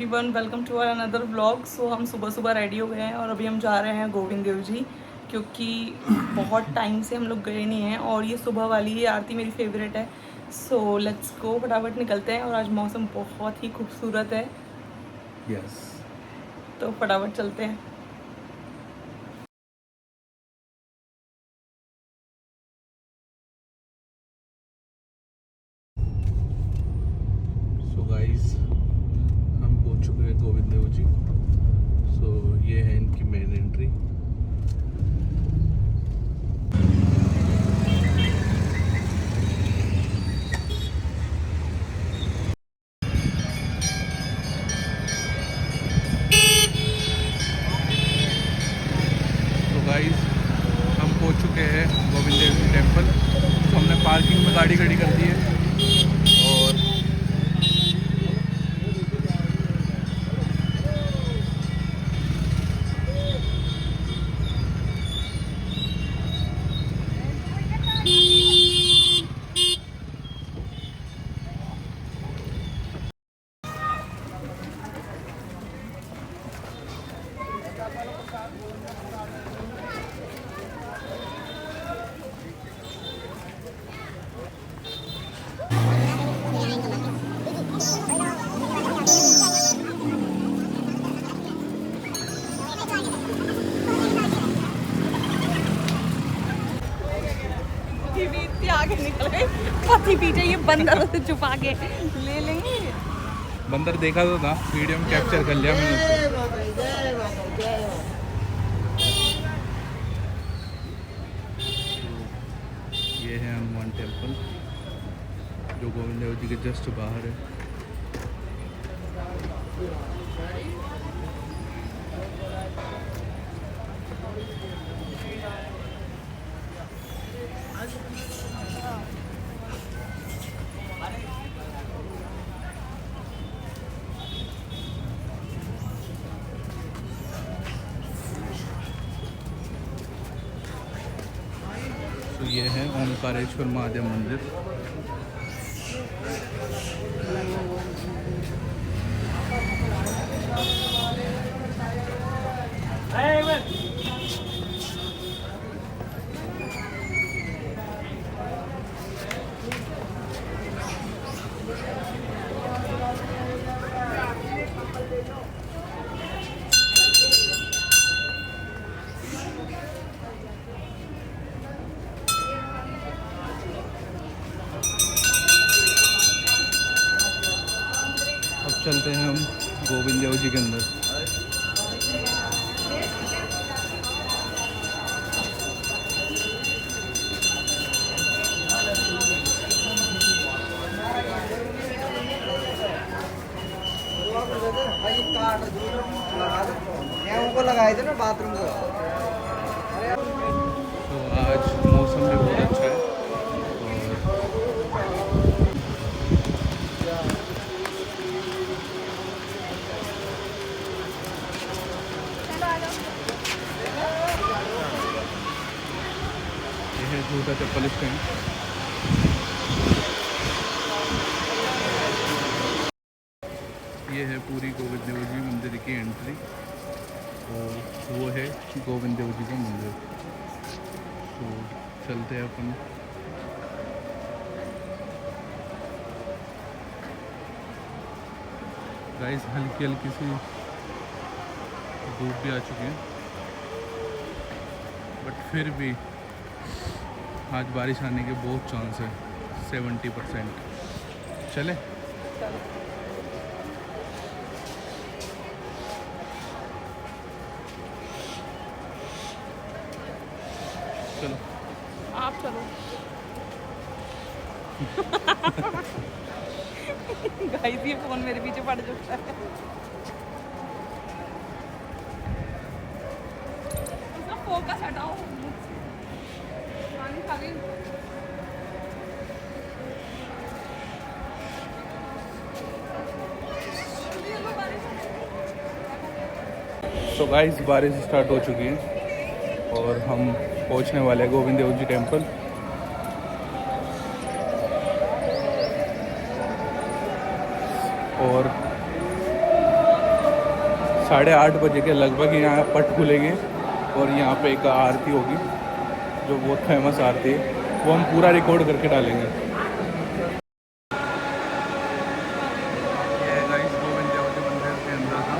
Everyone welcome to our another vlog. So हम सुबह सुबह रेडी हो गए हैं और अभी हम जा रहे हैं गोविंद देव जी, क्योंकि बहुत टाइम से हम लोग गए नहीं हैं और ये सुबह वाली ये आरती मेरी फेवरेट है। सो लेट्स गो, फटाफट निकलते हैं। और आज मौसम बहुत ही खूबसूरत है। यस। तो फटाफट चलते हैं। सो गाइस, हम पहुंच चुके हैं गोविंद देव जी। सो ये है इनकी मेन एंट्री। तो गाइस, हम पहुंच चुके हैं गोविंद देव जी टेम्पल। तो हमने पार्किंग में गाड़ी खड़ी कर दी है और इतनी आगे निकल गए, पति पीछे ये बंदरों से छुपा के ले लेंगे। बंदर देखा तो था, वीडियो में कैप्चर कर लिया मैंने उसको। ये है हनुमान टेम्पल जो गोविंद देव जी के जस्ट बाहर है। तो ये है ओमकारेश्वर महादेव मंदिर। अब चलते हैं हम गोविंद देव जी के अंदर। लगाए थे ना बाथरूम को। तो आज मौसम भी बहुत अच्छा है और ये है झूठा चप्पल स्टैंड। ये है पूरी गोविंद देव जी मंदिर की एंट्री और वो है गोविंद देव जी का मंदिर। तो चलते हैं अपन। गाइस, हल्की हल्की सी धूप भी आ चुकी है, बट फिर भी आज बारिश आने के बहुत चांस है, 70%। चले। चलो आप चलो। गाइस, ये फोन मेरे पीछे पड़ चुका है। उसका फोकस हटाओ। पानी खा गई। तो गाइस, बारिश स्टार्ट हो चुकी है और हम पहुंचने वाले हैं गोविंद देव जी टेम्पल। और 8:30 के लगभग यहाँ पट खुलेंगे और यहाँ पे एक आरती होगी जो बहुत फेमस आरती है, वो हम पूरा रिकॉर्ड करके डालेंगे। ये है गाइस गोविंद देव मंदिर के अंदर का।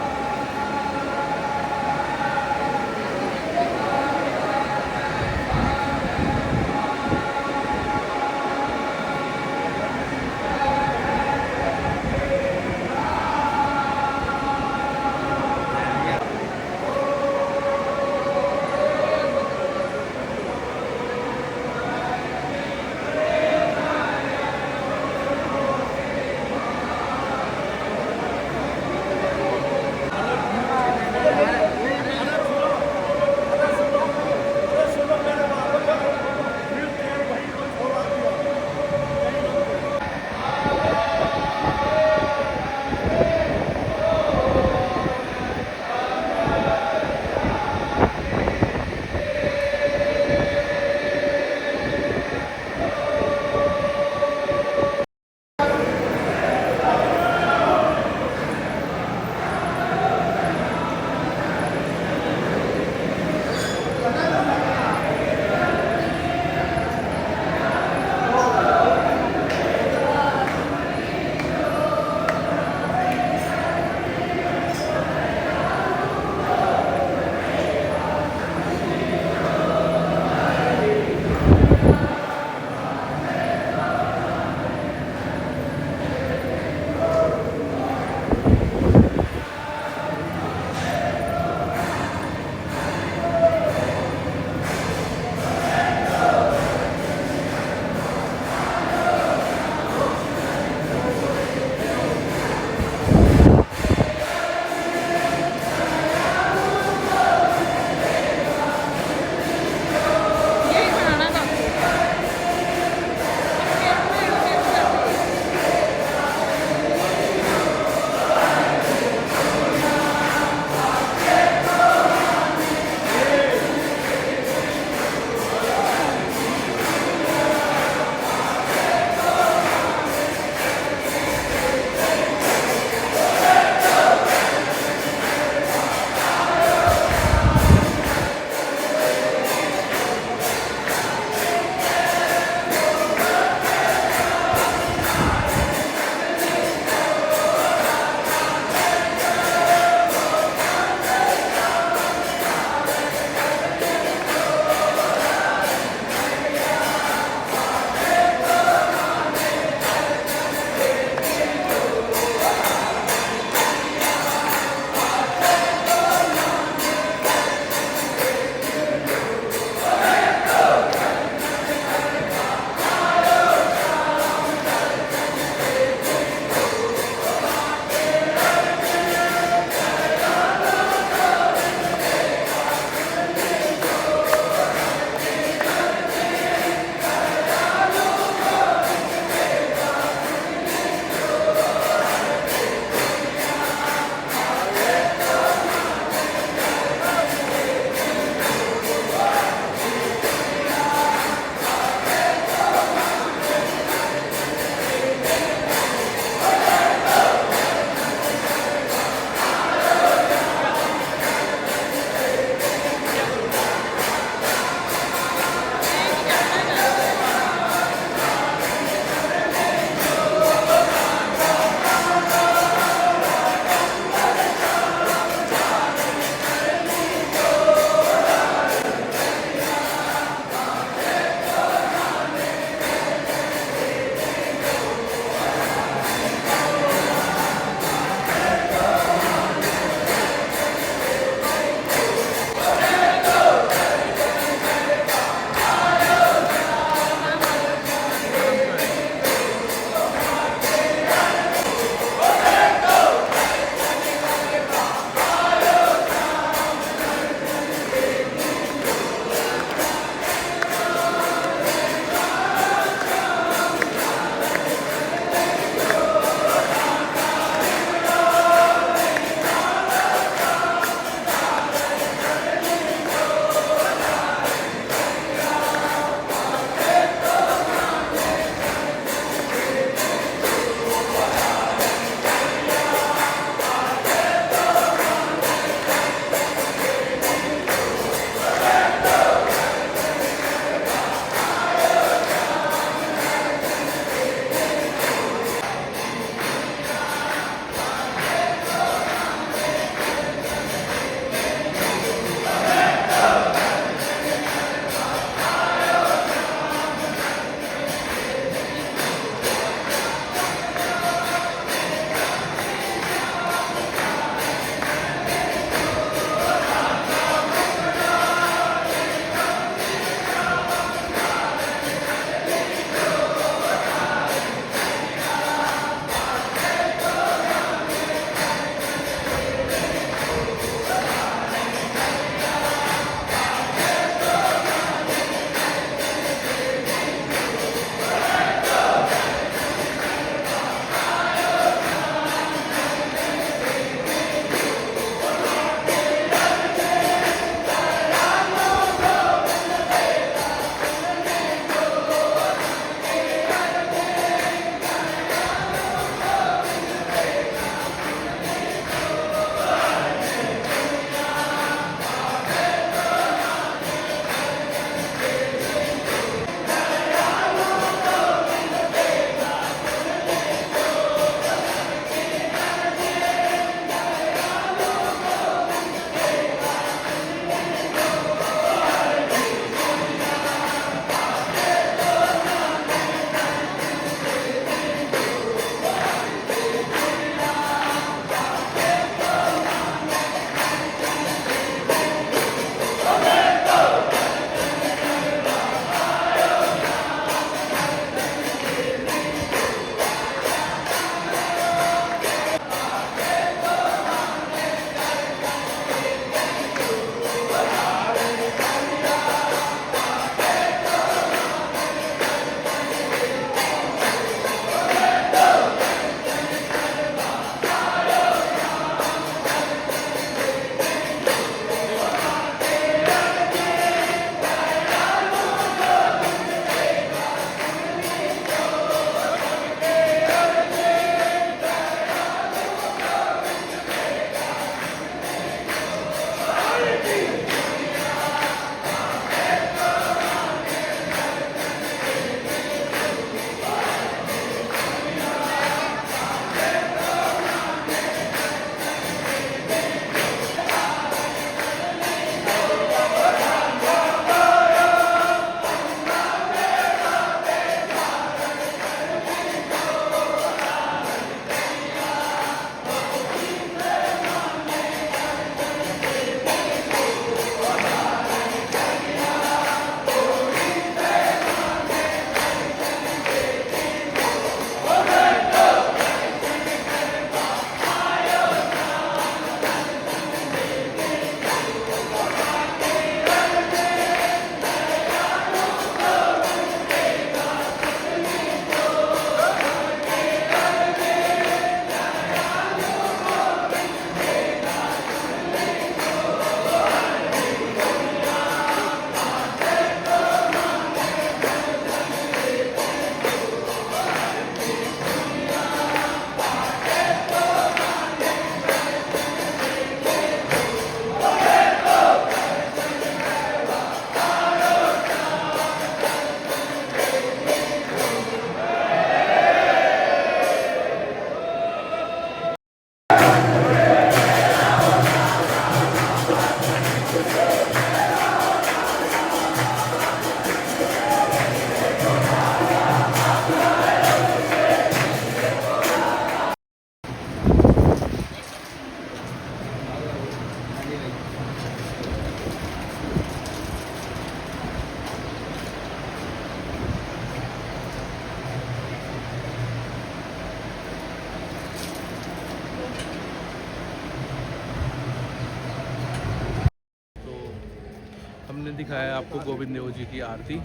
दिखाया है आपको गोविंद देव जी की आरती,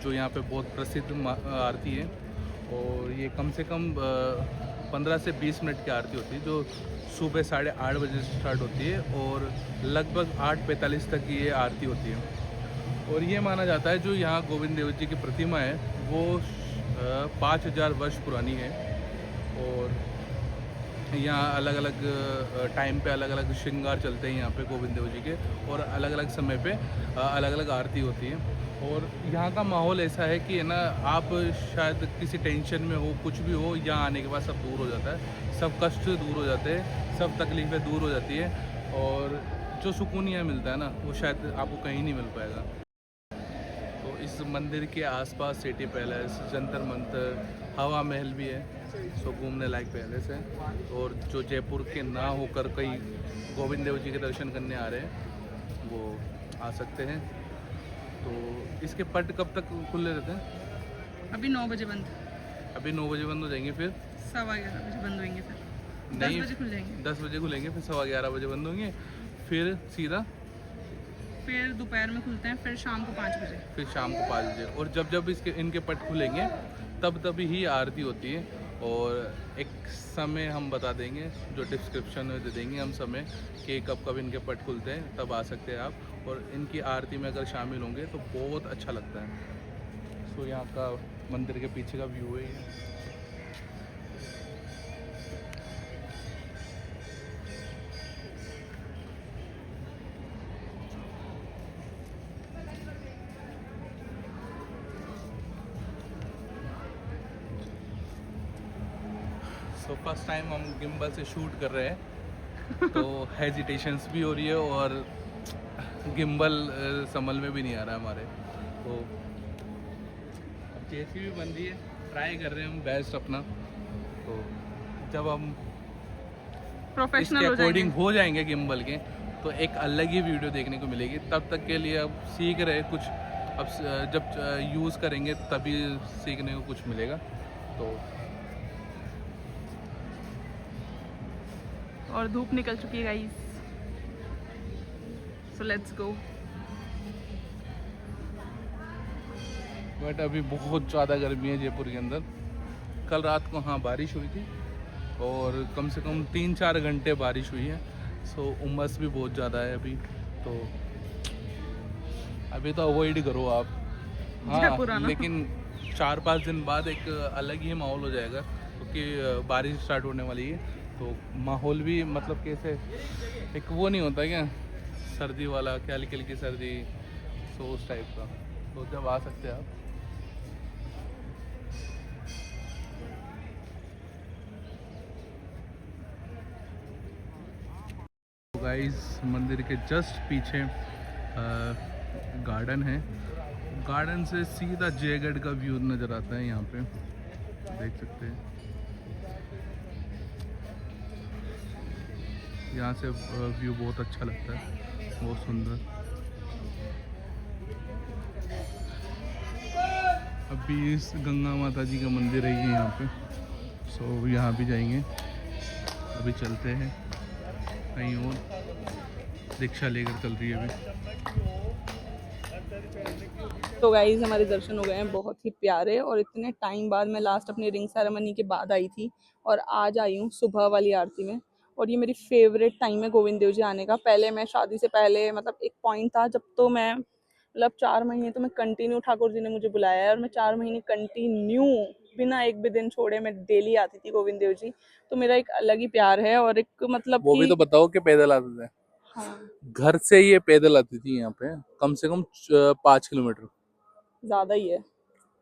जो यहाँ पे बहुत प्रसिद्ध आरती है। और ये कम से कम 15 से 20 मिनट की आरती होती है, जो सुबह 8:30 बजे से स्टार्ट होती है और लगभग 8:45 तक ये आरती होती है। और ये माना जाता है जो यहाँ गोविंद देव जी की प्रतिमा है वो 5000 वर्ष पुरानी है। और यहाँ अलग अलग टाइम पे अलग अलग श्रृंगार चलते हैं यहाँ पे गोविंद देव जी के, और अलग अलग समय पे अलग अलग आरती होती है। और यहाँ का माहौल ऐसा है कि है ना, आप शायद किसी टेंशन में हो, कुछ भी हो, यहाँ आने के बाद सब दूर हो जाता है, सब कष्ट दूर हो जाते हैं, सब तकलीफ़ें दूर हो जाती है। और जो सुकून यहाँ मिलता है ना, वो शायद आपको कहीं नहीं मिल पाएगा। तो इस मंदिर के आसपास सिटी पैलेस, जंतर मंतर, हवा महल भी है, सो घूमने लायक पैलेस है। और जो जयपुर के ना होकर कहीं गोविंद देव जी के दर्शन करने आ रहे हैं वो आ सकते हैं। तो इसके पट कब तक खुले रहते हैं? अभी 9 बजे बंद, अभी 9 बजे बंद हो जाएंगे, फिर 11:15 बजे बंद होंगे, फिर 10 नहीं, बजे खुल जाएंगे। 10 बजे खुलेंगे, फिर 11:15 बजे बंद होंगे, फिर सीधा फिर दोपहर में खुलते हैं, फिर शाम को 5 बजे। फिर शाम को 5 बजे। और जब जब इसके इनके पट खुलेंगे तब तभी ही आरती होती है। और एक समय हम बता देंगे, जो डिस्क्रिप्शन में दे देंगे हम समय, कि कब कब इनके पट खुलते हैं, तब आ सकते हैं आप। और इनकी आरती में अगर शामिल होंगे तो बहुत अच्छा लगता है। सो यहाँ का मंदिर के पीछे का व्यू है ये। तो फर्स्ट टाइम हम गिम्बल से शूट कर रहे हैं, तो हेजिटेशंस भी हो रही है और गिम्बल संभल में भी नहीं आ रहा हमारे। तो अब जैसी भी बन रही है, ट्राई कर रहे हैं हम बेस्ट अपना। तो जब हम प्रोफेशनल इसके हो अकॉर्डिंग जाएंगे। हो जाएंगे गिम्बल के, तो एक अलग ही वीडियो देखने को मिलेगी। तब तक के लिए अब सीख रहे हैं कुछ, अब जब यूज़ करेंगे तभी सीखने को कुछ मिलेगा। तो और धूप निकल चुकी है guys, so let's go. But अभी बहुत ज़्यादा गर्मी है जयपुर के अंदर। कल रात को हाँ बारिश हुई थी, और कम से कम 3-4 घंटे बारिश हुई है। सो उमस भी बहुत ज़्यादा है अभी। तो अभी तो अवॉइड करो आप। जयपुर हाँ, आना। लेकिन 4-5 दिन बाद एक अलग ही माहौल हो जाएगा, क्योंकि बारिश स्टार्ट होने वाली है। तो माहौल भी मतलब कैसे, एक वो नहीं होता क्या, सर्दी वाला, क्या हल्की हल्की सर्दी, सो उस टाइप का। तो जब आ सकते हैं आप। गाइस, मंदिर के जस्ट पीछे गार्डन है। गार्डन से सीधा जयगढ़ का व्यू नज़र आता है, यहाँ पे देख सकते हैं। यहाँ से व्यू बहुत अच्छा लगता है, बहुत सुंदर। अभी इस गंगा माता जी का मंदिर है ये यहाँ पे, सो यहाँ भी जाएंगे। अभी चलते हैं कहीं और, रिक्शा लेकर चल रही है अभी। तो गाइज हमारे दर्शन हो गए हैं बहुत ही प्यारे, और इतने टाइम बाद मैं लास्ट अपनी रिंग सेरेमनी के बाद आई थी, और आज आई हूँ सुबह वाली आरती में। और ये मेरी फेवरेट टाइम है गोविंद देव जी आने का। पहले मैं शादी से पहले, मतलब एक पॉइंट था जब, तो मैं मतलब 4 महीने तो मैं कंटिन्यू, ठाकुर जी ने मुझे बुलाया है और मैं 4 महीने कंटिन्यू बिना एक भी दिन छोड़े मैं डेली आती थी गोविंद देव जी। तो मेरा एक अलग ही प्यार है, और एक मतलब वो भी कि तो बताओ कि पैदल आते थे। हाँ, घर से ये पैदल आती थी यहाँ पे, कम से कम 5 किलोमीटर। ज्यादा ही है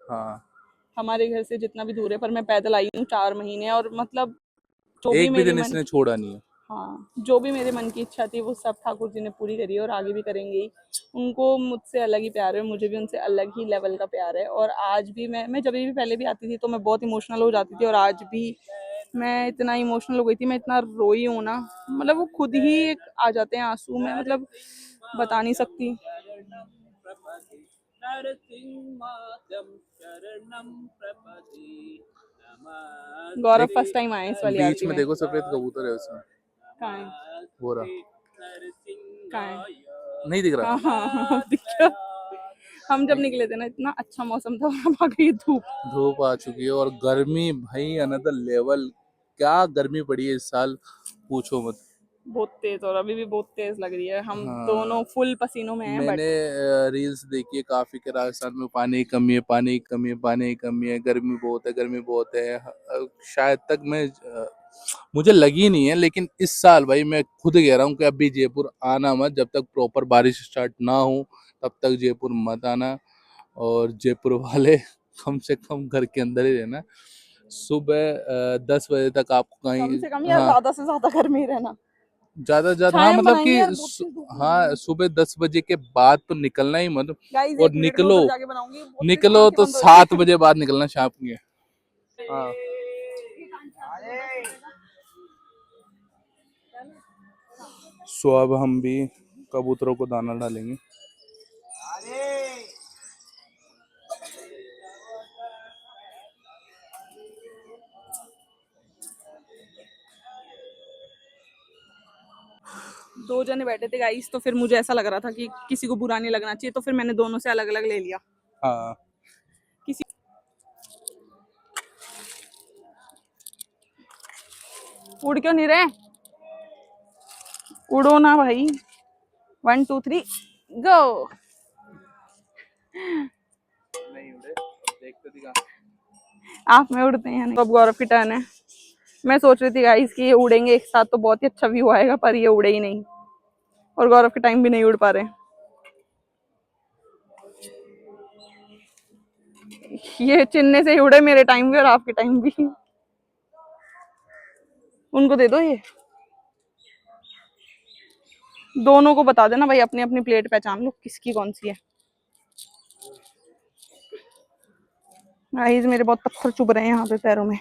हाँ, हमारे घर से जितना भी दूर है, पर मैं पैदल आई हूँ 4 महीने। और मतलब जो भी एक भी मेरे दिन मन, इसने छोड़ा नहीं है। हाँ, जो भी मेरे मन की इच्छा थी वो सब ठाकुर जी ने पूरी करी है, और आगे भी करेंगे ही। उनको मुझसे अलग ही प्यार है, मुझे भी उनसे अलग ही लेवल का प्यार है। और आज भी मैं जब भी पहले भी आती थी तो मैं बहुत इमोशनल हो जाती थी, और आज भी मैं इतना इमोशनल हो गई थी, मैं इतना रोई हूँ ना, मतलब वो खुद ही एक आ जाते हैं आंसू में, मतलब बता नहीं सकती। गौरव फर्स्ट टाइम आए इस वाली बीच आरती में में। देखो सफेद कबूतर है उसमें, कहाँ है? वो रहा, कहाँ है? नहीं दिख रहा। हाँ हाँ हाँ, दिख गया। हम जब निकले थे ना इतना अच्छा मौसम था और अब आ गई धूप। धूप आ चुकी है और गर्मी भाई अनदर लेवल। क्या गर्मी पड़ी है इस साल, पूछो मत। बहुत तेज, और अभी भी बहुत तेज लग रही है। हम दोनों हाँ, फुल पसीनों में हैं मैंने बट रील्स देखी है काफी कि राजस्थान में पानी की कमी है, पानी की कमी है, पानी की कमी है, गर्मी बहुत है, गर्मी बहुत है। शायद तक मुझे लगी नहीं है, लेकिन इस साल भाई मैं खुद कह रहा हूँ कि अभी जयपुर आना मत, जब तक प्रॉपर बारिश स्टार्ट ना हो तब तक जयपुर मत आना। और जयपुर वाले कम से कम घर के अंदर ही रहना। सुबह 10 बजे तक आपको कम कहीं, से कम यार हाँ, ज्यादा से ज्यादा गर्मी रहना। ज्यादा से ज्यादा, हाँ छाया मतलब बनाएंगे कि यार, बहुत तेज धूप लग रही हाँ, है। सुबह 10 बजे के बाद तो निकलना ही मत। गाइस और 1 मिनट में निकलो, उधर जाके बनाऊंगी, बहुत तेज निकलो आंखें तो बंद हो रही 7 बजे बाद निकलना शाम के। हाँ, सो अब हम भी कबूतरों को दाना डालेंगे। दो जने बैठे थे गाइस, तो फिर मुझे ऐसा लग रहा था कि किसी को बुरा नहीं लगना चाहिए, तो फिर मैंने दोनों से अलग अलग ले लिया। हाँ, किसी उड़ क्यों नहीं रहे? उड़ो ना भाई। 1 2 3 गो। नहीं उड़े, देखते दिखा। आप में उड़ते हैं या नहीं? तो अब गौरव की टर्न है। मैं सोच रही थी गाइस कि ये उड़ेंगे एक साथ तो बहुत ही अच्छा व्यू आएगा, पर ये उड़े ही नहीं और गौरव के टाइम भी नहीं उड़ पा रहे। ये चिन्ने से ही उड़े, मेरे टाइम भी और आपके टाइम भी। उनको दे दो ये, दोनों को बता देना भाई, अपनी अपनी प्लेट पहचान लो किसकी कौन सी है। गाइस मेरे बहुत पत्थर चुभ रहे हैं यहाँ पे पैरों में।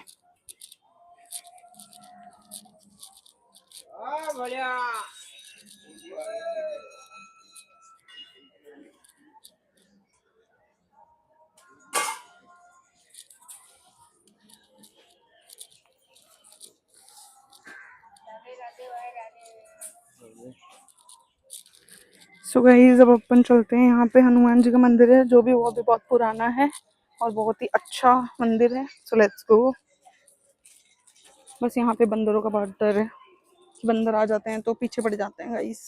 सो गाइस अब अपन चलते हैं, यहाँ पे हनुमान जी का मंदिर है जो भी वो भी बहुत पुराना है और बहुत ही अच्छा मंदिर है। So let's go. बस यहाँ पे बंदरों का बहुत डर है कि बंदर आ जाते हैं तो पीछे पड़ जाते हैं गाइस।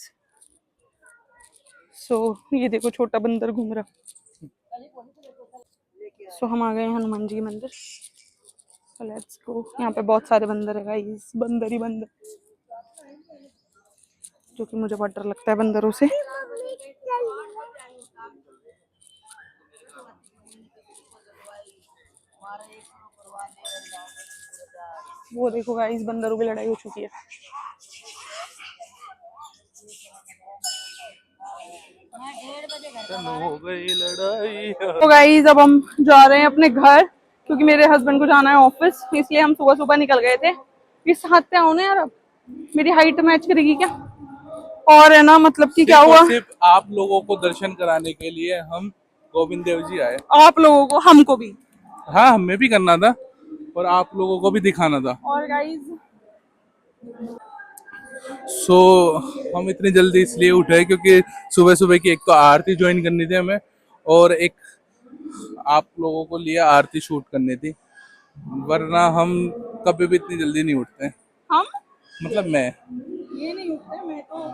सो ये देखो छोटा बंदर घूम रहा। सो हम आ गए हैं हनुमान जी के मंदिर। So let's go. यहाँ पे बहुत सारे बंदर है गाइस, बंदर ही बंदर, जो कि मुझे बहुत डर लगता है बंदरों से। वो देखो गाइस बंदरों की लड़ाई हो चुकी है। हो गई लड़ाई। तो गाइस अब हम जा रहे हैं अपने घर, क्योंकि मेरे हस्बैंड को जाना है ऑफिस, इसलिए हम सुबह सुबह निकल गए थे। इस हाथ पे आओ ना यार, अब मेरी हाइट मैच करेगी क्या? और है ना, मतलब कि क्या सिर्फ हुआ, और सिर्फ आप लोगों को दर्शन कराने के लिए हम गोविंद देव जी आए। आप लोगों को, हमको भी। हाँ, हमें भी करना था और आप लोगों को भी दिखाना था। और गाइस सो हम इतनी जल्दी इसलिए उठे क्योंकि सुबह सुबह की एक तो आरती ज्वाइन करनी थी हमें, और एक आप लोगों को लिए आरती शूट करनी थी। वरना हम कभी भी इतनी जल्दी नहीं उठते, हम मतलब मैं। ये नहीं उठते, मैं तो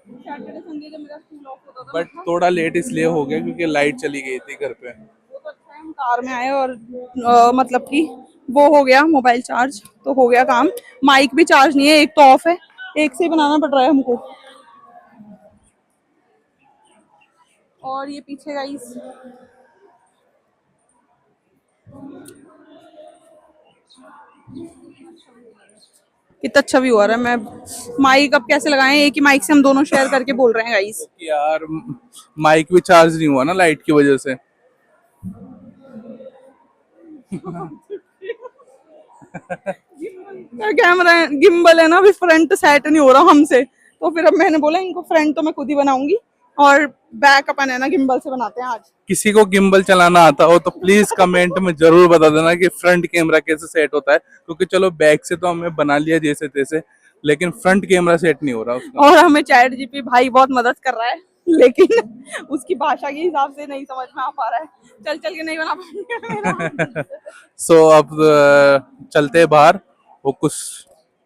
सैटरडे संडे जब मेरा स्कूल ऑफ होता था बट थोड़ा लेट इसलिए हो गया क्योंकि लाइट चली गई थी घर पे। वो तो अच्छा है हम कार में आए और मतलब कि वो हो गया मोबाइल चार्ज, तो हो गया काम। माइक भी चार्ज नहीं है, एक तो ऑफ है, एक से ही बनाना पड़ रहा है हमको। और ये पीछे गाइस कितना अच्छा व्यू आ रहा है। मैं माइक अब कैसे लगाएं, एक ही माइक से हम दोनों शेयर करके बोल रहे हैं गाइस। क्योंकि यार माइक भी चार्ज नहीं हुआ ना लाइट की वजह से। कैमरा गिम्बल है ना, अभी फ्रंट सेट नहीं हो रहा हमसे, तो फिर अब मैंने बोला इनको फ्रंट तो मैं खुद ही बनाऊंगी और बैक अपन है ना गिम्बल से बनाते हैं आज। किसी को गिम्बल चलाना आता हो तो प्लीज कमेंट में जरूर बता देना कि फ्रंट कैमरा कैसे सेट होता है, क्योंकि चलो बैक से तो हमें बना लिया जैसे तैसे, लेकिन फ्रंट कैमरा सेट नहीं हो रहा उसका। और हमें चैट जीपी भाई बहुत मदद कर रहा है। लेकिन उसकी भाषा के हिसाब से नहीं समझ में आ पा रहा है, चल चल के नहीं बना पाएंगे। सो अब चलते हैं बाहर, वो कुछ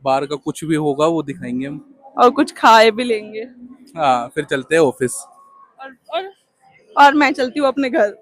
बाहर का कुछ भी होगा वो दिखाएंगे हम। और कुछ खाए भी लेंगे। हाँ फिर चलते हैं ऑफिस। और मैं चलती हूँ अपने घर।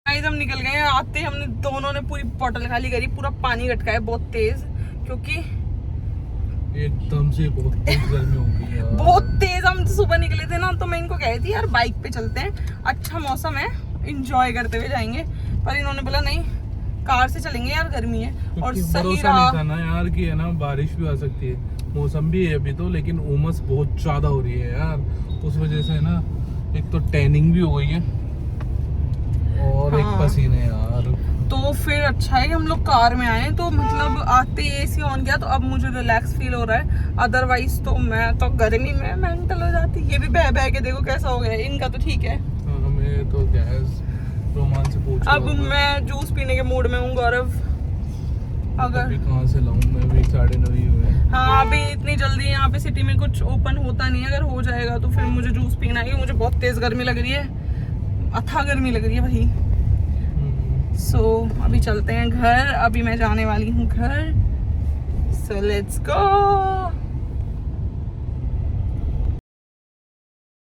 गाइस हम निकल गए हैं, आते हमने दोनों ने पूरी बोतल खाली करी, पूरा पानी गटका है बहुत तेज, क्योंकि एकदम से बहुत तेज गर्मी हो गई है। बहुत तेज। हम सुबह निकले थे ना, तो मैं इनको कह रही थी यार बाइक पे चलते हैं, अच्छा मौसम है, एंजॉय करते हुए जाएंगे, पर इन्होंने बोला नहीं कार से चलेंगे यार, गर्मी है। और सही भरोसा नहीं था ना यार कि है ना बारिश भी आ सकती है, मौसम भी है अभी तो, लेकिन उमस बहुत ज्यादा हो रही है यार, उस वजह से है ना एक तो टैनिंग भी हो गई है और एक पसीने यार। तो फिर अच्छा है कि हम लोग कार में आए, तो मतलब आते एसी ऑन किया तो अब मुझे रिलैक्स फील हो रहा है, अदरवाइज तो मैं तो गर्मी में मेंटल हो जाती। ये भी बह बह के देखो कैसा हो गया, इनका तो ठीक है। हमें तो गैस रोमान से पूछ अब मैं जूस पीने के मूड में हूँ गौरव। अगर कहाँ से लाऊं मैं भी, 9:30 ही हुए। हाँ अभी इतनी जल्दी यहाँ पे सिटी में कुछ ओपन होता नहीं है, अगर हो जाएगा तो फिर मुझे जूस पीना है, मुझे बहुत तेज गर्मी लग रही है, अथाह गर्मी लग रही है भाई। सो अभी चलते हैं घर, अभी मैं जाने वाली हूँ घर। So let's go.